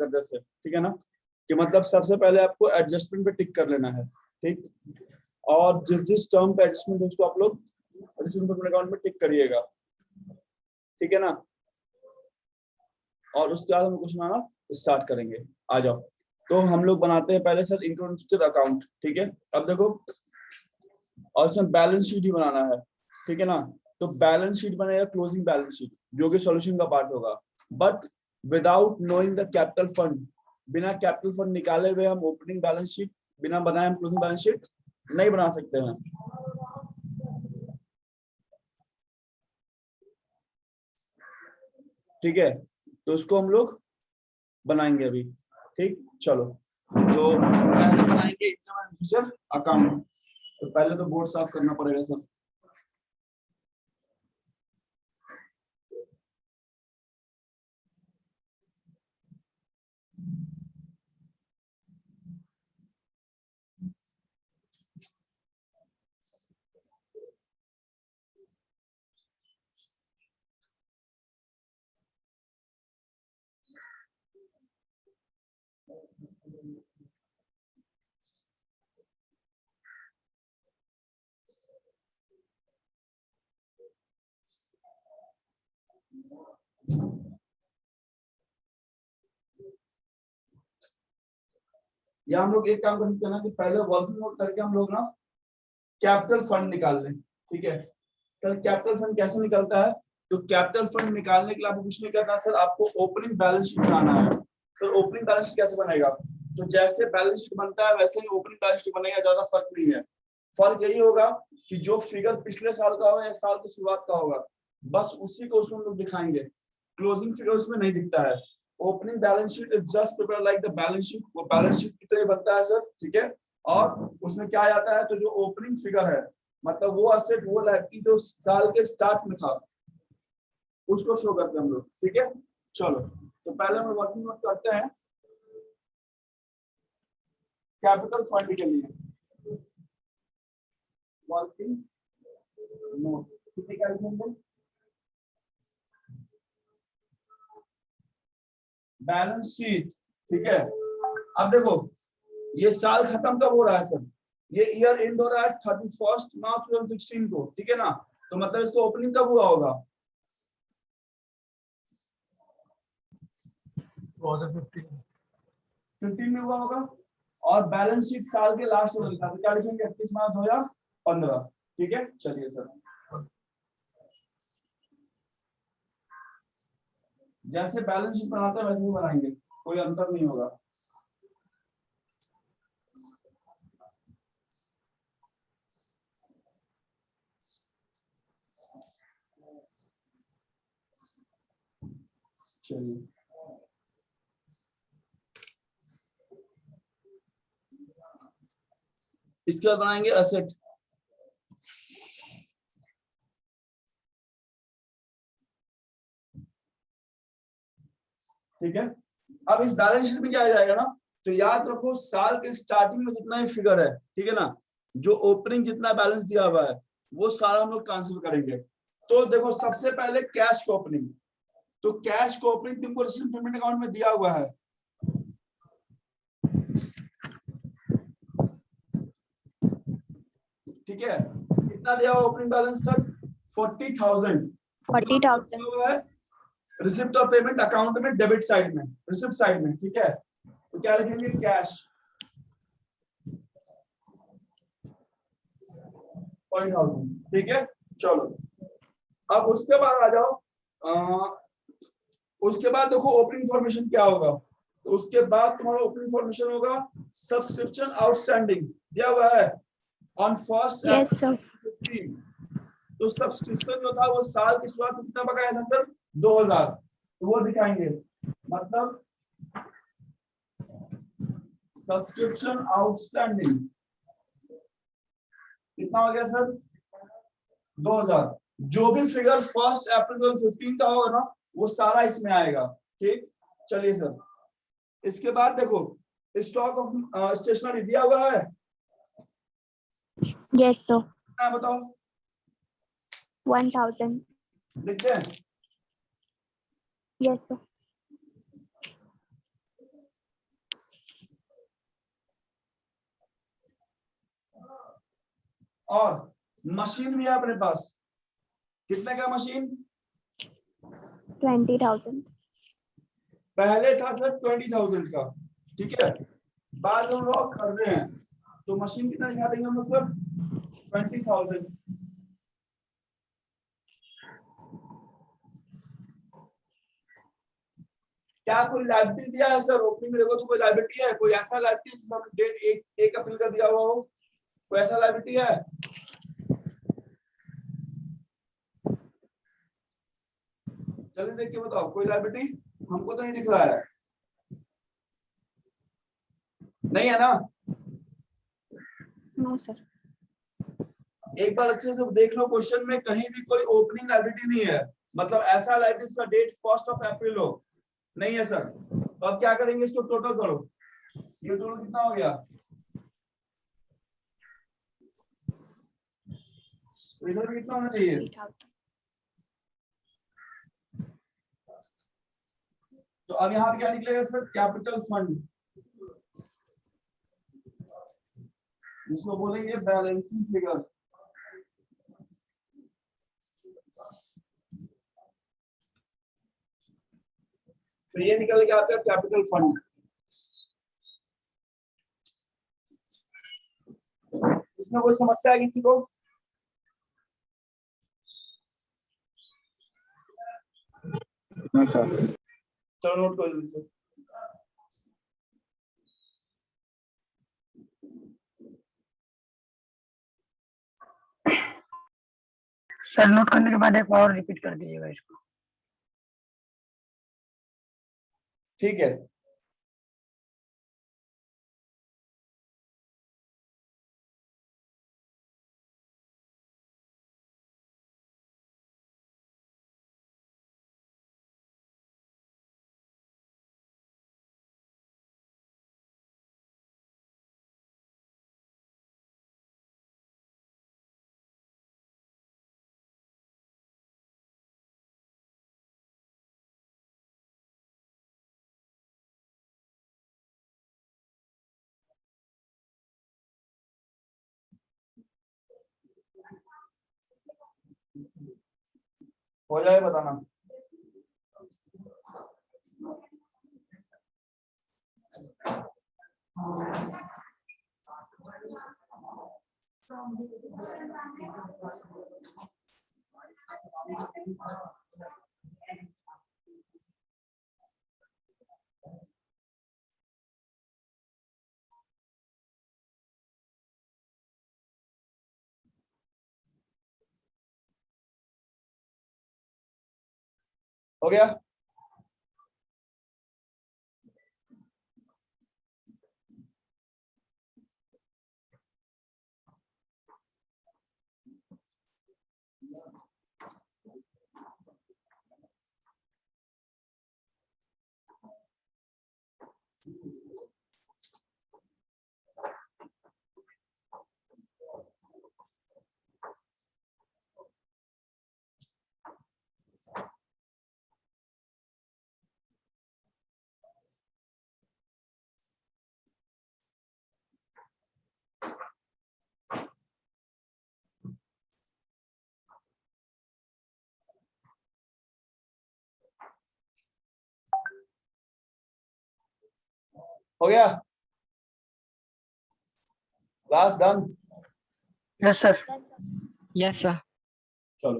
करते थे, ठीक है ना, कि मतलब सबसे पहले आपको एडजस्टमेंट पे टिक कर लेना है, ठीक, और जिस जिस टर्म पे एडजस्टमेंट है उसको आप लोग अकाउंट में टिक करिएगा, ठीक है ना। और उसके बाद हम कुछ बनाना स्टार्ट करेंगे। आ जाओ, तो हम लोग बनाते हैं पहले सर इंक्लूडेड अकाउंट, ठीक है। अब देखो, और इसमें बैलेंस शीट ही बनाना है, ठीक है ना। तो बैलेंस शीट बनेगा क्लोजिंग बैलेंस शीट, जो कि सॉल्यूशन का पार्ट होगा, but without knowing the capital fund, बिना कैपिटल फंड निकाले हुए हम ओपनिंग बैलेंस शीट, बिना बनाए हम क्लोजिंग बैलेंस शीट नहीं बना सकते हैं, ठीक है। तो उसको हम लोग बनाएंगे अभी, ठीक। चलो, तो पहले बनाएंगे इनकम एंड फ्यूचर अकाउंट। तो पहले तो बोर्ड साफ करना पड़ेगा सब। या हम लोग एक काम कर सकते हैं ना, कि पहले वर्किंग नोट करके हम लोग ना कैपिटल फंड निकाल लें, ठीक है। सर कैपिटल फंड कैसे निकलता है? तो कैपिटल फंड निकालने के लिए आपको कुछ नहीं करना सर, आपको ओपनिंग बैलेंस शीट बनाना है। सर ओपनिंग बैलेंस शीट कैसे बनेगा? तो जैसे बैलेंस शीट बनता है वैसे ही ओपनिंग बैलेंस शीट बनेगा, ज्यादा फर्क नहीं है। फर्क यही होगा कि जो फिगर पिछले साल का होगा या साल की शुरुआत का होगा, बस उसी को उसमें हम लोग दिखाएंगे, क्लोजिंग फिगर उसमें नहीं दिखता है। Opening balance sheet is just prepare like the balance sheet, वो बैलेंस शीट की तरह बनता है सर, ठीक है। और उसमें क्या आता है, तो जो ओपनिंग फिगर है, मतलब वो असेट वो लायबिलिटी जो साल के स्टार्ट में था, उसको शो करते हैं हम लोग, ठीक है। चलो, तो पहले हम वर्किंग नोट करते हैं कैपिटल फंड के लिए। वर्किंग नोट कितने कैलकुलेट, बैलेंस शीट, ठीक है। अब देखो, ये साल खत्म कब हो रहा है सर? ये ईयर एंड हो रहा है 31 मार्च 2016 को, ठीक है ना। तो मतलब इसको ओपनिंग कब हुआ होगा? 15 में हुआ होगा। और बैलेंस शीट साल के लास्ट में लिखा, तो क्या लिखेंगे? 31 मार्च 2015, ठीक है। चलिए सर, जैसे बैलेंस शीट बनाते हैं वैसे ही बनाएंगे, कोई अंतर नहीं होगा। चलिए, इसके बाद बनाएंगे असेट, ठीक है। अब इस बैलेंस शीट में क्या आ जाएगा ना, तो याद रखो साल के स्टार्टिंग में जितना ही फिगर है, ठीक है ना, जो ओपनिंग जितना बैलेंस दिया हुआ है वो सारा हम लोग ट्रांसफर करेंगे। तो देखो, सबसे पहले कैश को ओपनिंग, तो कैश को ओपनिंग तुमको रिसीव्ड पेमेंट अकाउंट में दिया हुआ है, ठीक है। कितना दिया हुआ opening balance sir? 40,000। 40,000 receipt of payment account में डेबिट साइड में, रिसिप्ट साइड में, ठीक है। तो क्या लिखेंगे? कैश 40,000, ठीक है। चलो, अब उसके बाद आ जाओ, उसके बाद देखो ओपनिंग फॉर्मेशन क्या होगा। तो उसके बाद तुम्हारा ओपनिंग फॉर्मेशन होगा सब्सक्रिप्शन आउटस्टैंडिंग, दिया हुआ है ऑन फर्स्ट Yes, sir. 15। तो सब्सक्रिप्शन जो था वो साल की शुरुआत में कितना बकाया था सर? 2,000, तो वो दिखाएंगे, मतलब सब्सक्रिप्शन आउटस्टैंडिंग कितना हो गया सर? 2,000। जो भी फिगर 1 अप्रैल 2015 का होगा ना, वो सारा इसमें आएगा, ठीक। चलिए सर, इसके बाद देखो स्टॉक ऑफ स्टेशनरी दिया हुआ है, Yes, sir. क्या बताओ? 1,000. लिखते हैं। Yes, sir. और मशीन भी है अपने पास। कितने का मशीन? 20,000. पहले था सर 20,000 का, ठीक है। बाद में हम लोग खरीदे हैं तो मशीन कितना दिखा देंगे हम लोग सर? 20,000। क्या कोई लाइबिलिटी दिया है सर? ओपनिंग में देखो तो कोई लाइबिलिटी है? कोई ऐसा लाइबिलिटी जिसमें डेट 1 अप्रैल का दिया हुआ हो? कोई ऐसा लाइबिलिटी है? जल्दी देख के बताओ, कोई लाइबिलिटी? हमको तो नहीं दिख रहा है, नहीं है ना? No, sir. एक बार अच्छे से देख लो, क्वेश्चन में कहीं भी कोई ओपनिंग लाइबिलिटी नहीं है, मतलब ऐसा लाइबिलिटी का डेट 1 अप्रैल हो, नहीं है सर। तो अब क्या करेंगे, इसको टोटल करो। ये टोटल कितना हो गया? इधर भी कितना होना चाहिए? 3,000. तो अब यहाँ पे क्या निकलेगा सर? कैपिटल फंड, इसको बोलेंगे बैलेंसिंग फिगर। तो ये निकल गया आपका कैपिटल फंड। इसमें कोई समस्या है किसी को? नहीं सर। चलो नोट कर लीजिए। सर नोट करने के बाद एक और रिपीट कर दीजिएगा इसको। ठीक है। हो जाए बताना। हो गया? हो गया? Class done? Yes sir. Yes sir. चलो,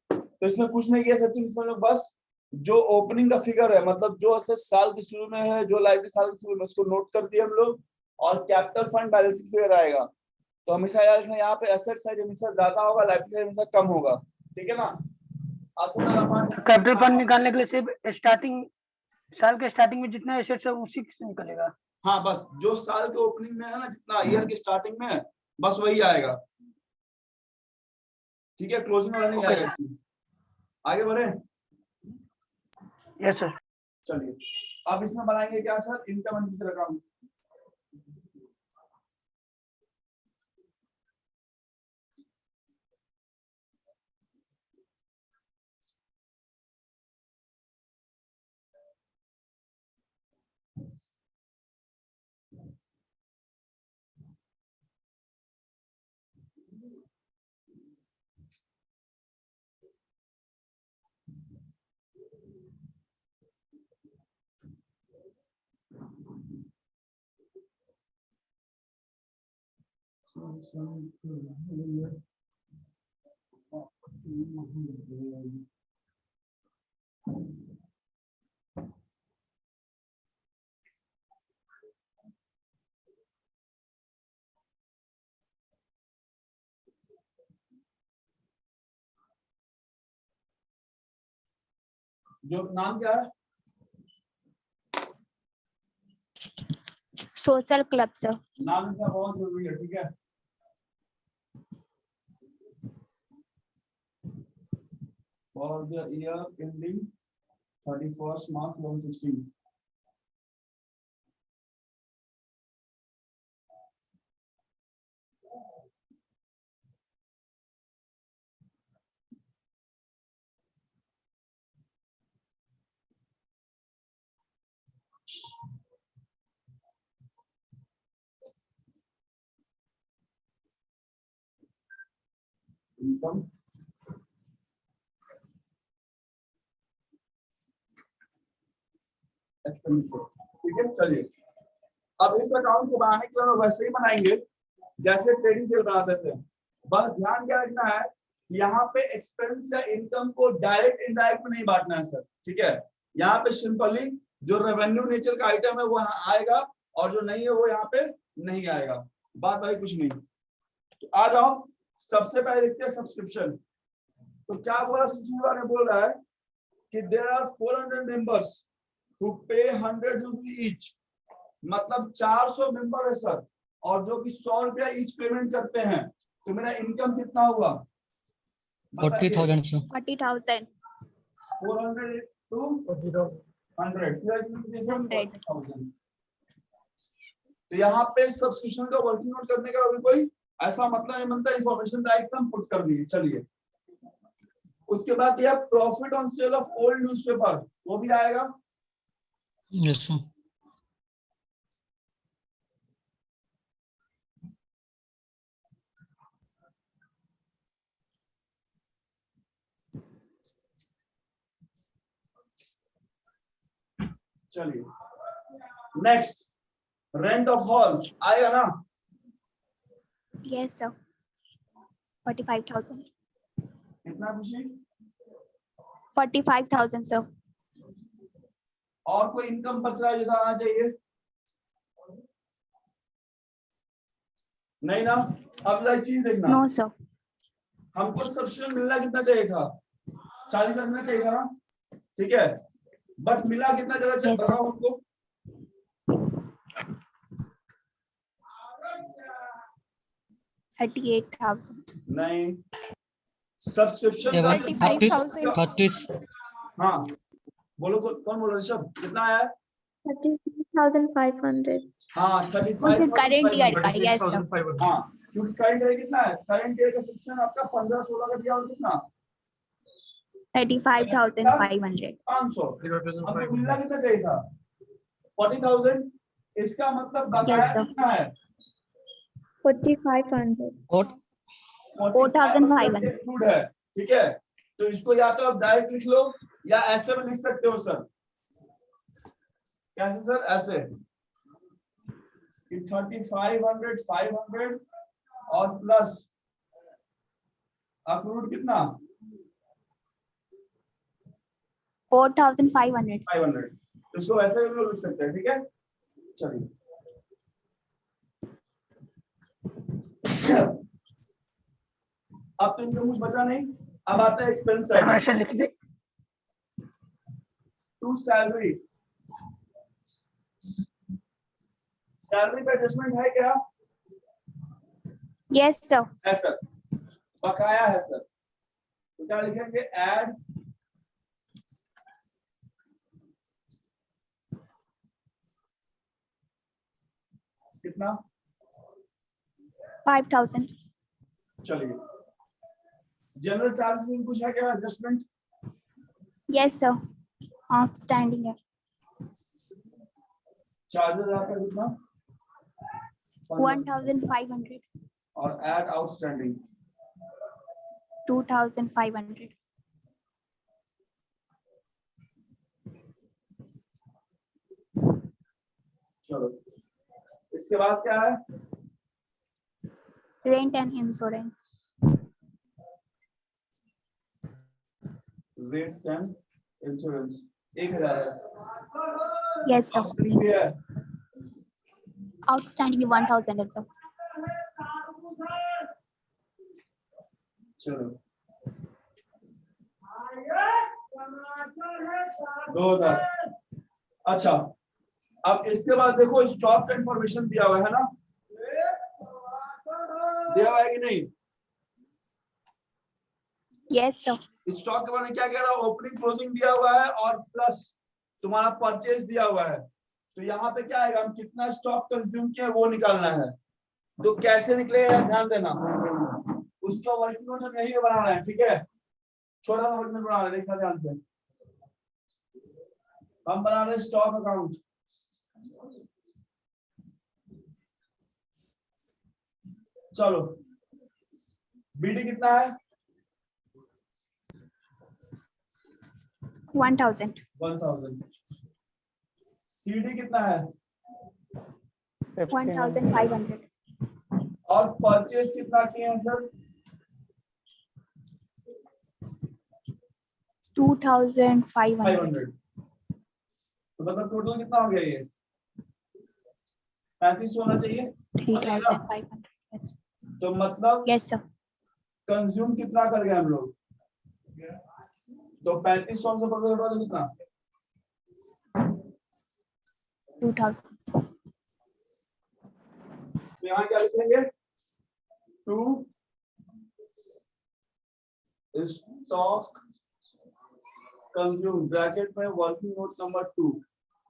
तो इसमें कुछ नहीं किया सचिन, इसमें लोग बस जो ओपनिंग का फिगर है, मतलब जो ऐसे साल के शुरू में है, जो लाइब्रेरी साल के शुरू में, उसको नोट कर दिए हम लोग। और कैपिटल फंड बैलेंसिंग फिगर आएगा। तो हमेशा याद रखना, यहाँ पे एसेट साइड हमेशा ज्यादा होगा, लाइब्रेरी साइड हमेशा कम होगा, ठीक है ना? कैपिटल फंड निकालने के लिए सिर्फ स्टार्टिंग साल के स्टार्टिंग में जितना एसेट्स है उसी से निकलेगा। हाँ, बस जो साल के ओपनिंग में है ना, जितना ईयर के स्टार्टिंग में है, बस वही आएगा, ठीक है? क्लोजिंग वाला नहीं आएगा इसमें। आगे बढ़े? Yes sir. चलिए, अब इसमें बनाएंगे क्या sir? Income and visitor account. जो नाम क्या है? Social club sir. नाम इसका बहुत जरूरी है, ठीक है। For the year ending 31st March 2016। Income expenditure, ठीक है। चलिए अब इस अकाउंट को बनाने के लिए हम वैसे ही बनाएंगे जैसे ट्रेडिंग बिल बनाते थे। बस ध्यान क्या रखना है, यहाँ पे एक्सपेंस या इनकम को डायरेक्ट इनडायरेक्ट में नहीं बांटना है सर, ठीक है। यहाँ पे सिंपली जो रेवेन्यू नेचर का आइटम है वो यहाँ आएगा और जो नहीं है वो यहाँ पे नहीं आएगा। बात भाई कुछ नहीं। तो आ जाओ, सबसे पहले लिखते हैं सब्सक्रिप्शन। तो क्या बोला सब्सक्रिप्शन वाले, बोल रहा है कि there are 400 members who pay 100 rupees each, मतलब 400 मेंबर है सर, और जो कि 100 रुपया ईच पेमेंट करते हैं। तो मेरा इनकम कितना हुआ? 40,000 सर। 40,000। 400 to 100। तो यहाँ पे सब्सक्रिप्शन का वर्किंग नोट करने का अभी कोई ऐसा मतलब नहीं बनता, इंफॉर्मेशन डायरेक्ट हम पुट कर दिए। चलिए उसके बाद यह profit on sale of old newspaper, वो भी आएगा। Yes sir. चलिए नेक्स्ट, रेंट ऑफ हॉल आएगा ना? Yes sir. 45,000। कितना खुशी? 45,000 सर। और कोई इनकम बच रहा है जो आना चाहिए? नहीं ना। अब एक चीज देखना, नो सर। हमको सब्सक्रिप्शन मिलना कितना चाहिए था? 40,000 मिलना चाहिए था ना, ठीक है। बट मिला कितना जरा Yes, बताओ हमको। नहीं, सब्सक्रिप्शन ये का 35,000। 30 हाँ बोलो, कौन बोल रहा है? ऋषभ कितना आया? 36,500। हाँ 35,500। करंट ईयर का। Yes sir. हाँ क्योंकि करंट ईयर कितना है? करंट ईयर का सब्सक्रिप्शन आपका 15-16 का दिया, और कितना? 35,500। 500। अब मिलना कितना चाहिए था? 40,000। इसका मतलब बकाया Yes, sir. कितना है? 4,500। 4,500 include है, ठीक है। तो इसको या तो आप डायरेक्ट लिख लो या ऐसे भी लिख सकते हो सर। कैसे सर? ऐसे 3,500 500 और प्लस अक्रूड कितना? 4,500। 500। इसको वैसे भी लिख सकते हैं, ठीक है। चलिए अब तो इनका कुछ बचा नहीं। अब आता है एक्सपेंस साइड। ऐसे लिख दे। टू सैलरी, सैलरी पे एडजस्टमेंट है क्या? Yes sir. है सर, बकाया है सर। तो क्या लिखेंगे? ऐड कितना? 5,000। चलिए जनरल चार्ज में कुछ है क्या एडजस्टमेंट? Yes sir. आउटस्टैंडिंग है। चार्जेस आपका कितना? 1,500। और ऐड आउटस्टैंडिंग 2,500। चलो इसके बाद क्या है? Rent and insurance. Rents and insurance 1000 है। Yes, sir. आउटस्टैंडिंग भी है। Outstanding 1000 is sir. चलो 2000। अच्छा, अब इसके बाद देखो स्टॉक का इंफॉर्मेशन दिया हुआ है ना, दिया हुआ है कि नहीं? Yes, sir. स्टॉक के बारे में क्या कह रहा है? ओपनिंग क्लोजिंग दिया हुआ है और प्लस तुम्हारा परचेज दिया हुआ है। तो यहाँ पे क्या आएगा, हम कितना स्टॉक कंज्यूम किया वो निकालना है। तो कैसे निकलेगा ध्यान देना, उसका वर्किंग नोट हम यही बना रहे हैं, ठीक है? छोटा सा वर्किंग नोट बना रहे हैं, देखना ध्यान से। हम बना रहे हैं स्टॉक अकाउंट। चलो बीडी कितना है? 1000. 1000। सीडी कितना है? 1500. और परचेज कितना किए हैं सर? 2500. 500। तो मतलब टोटल कितना हो गया ये? 35 होना चाहिए। 3500. Yes. तो मतलब Yes, sir. कंज्यूम कितना कर गए हम लोग? तो 3500 से पकड़ तो कितना? 2000. तो यहाँ क्या लिखेंगे? टू स्टॉक कंज्यूम ब्रैकेट में वर्किंग नोट नंबर 2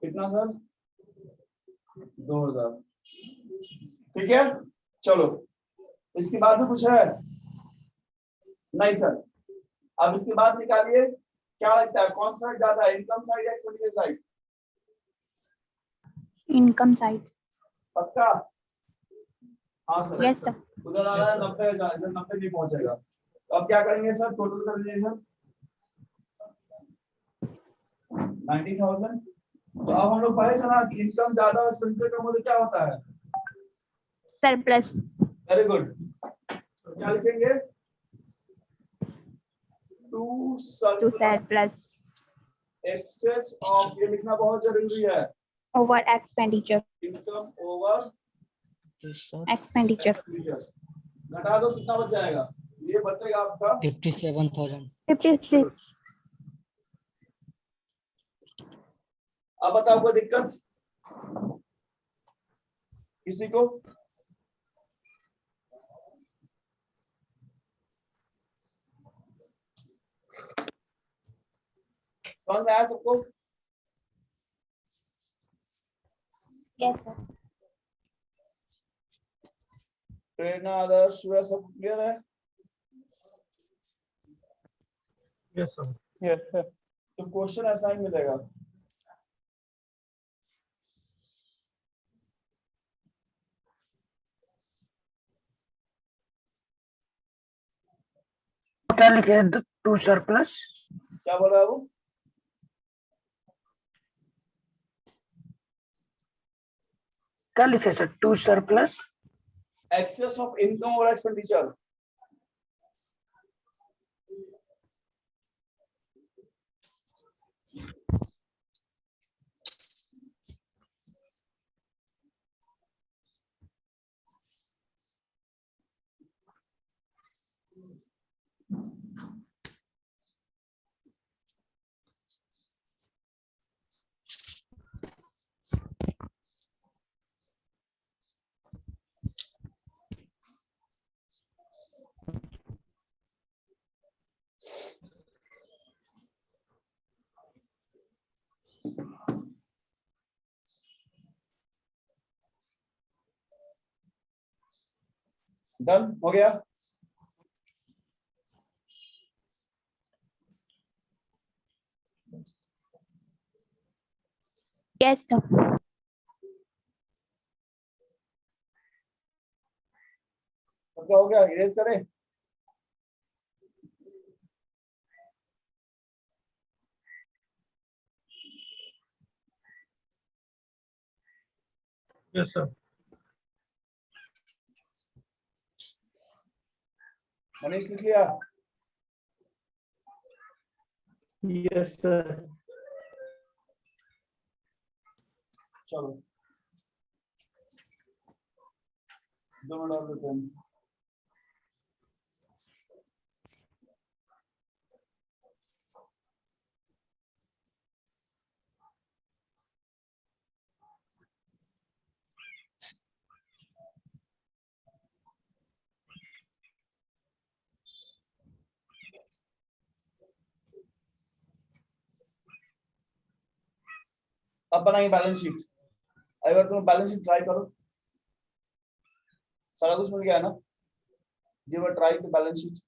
कितना सर? 2000। ठीक है, चलो इसके बाद भी कुछ है? नहीं सर। अब इसके बाद निकालिए, क्या लगता है कौन सा ज्यादा है, इनकम साइड या एक्सपेंडिचर साइड? Income side. पक्का? हाँ सर। Yes, sir. उधर आ रहा है 90,000, इधर 90 नहीं पहुंचेगा। तो अब क्या करेंगे सर, टोटल कर लीजिए सर 90,000। तो अब हम लोग पहले जना कि इनकम ज्यादा और एक्सपेंडिचर कम हो तो क्या होता है? Surplus. Very good. तो क्या लिखेंगे? To To surplus surplus. Excess of, ये लिखना बहुत जरूरी है, Over expenditure. Income over Expenditure. Expenditure. घटा दो कितना बच जाएगा? ये बचेगा आपका 57,000। 56. अब बताओ कोई दिक्कत किसी को? समझ में आया सबको? Yes, sir. प्रेरणा, आदर्श, वह सब क्लियर है? Yes sir. Yes sir. तो क्वेश्चन ऐसा ही मिलेगा। क्या लिखे हैं? To surplus. क्या बोल रहा है वो? क्या लिखे sir? To surplus excess of income और एक्सपेंडिचर। डन हो गया? Yes, sir. क्या हो गया, इरेज करें? Yes sir. मनीष लिख लिया? Yes sir. चलो 2 मिनट और देते हैं। अब बनाइए बैलेंस शीट। एक बार तुम बैलेंस शीट ट्राई करो। सारा कुछ मिल गया है ना? Give a try to balance sheet.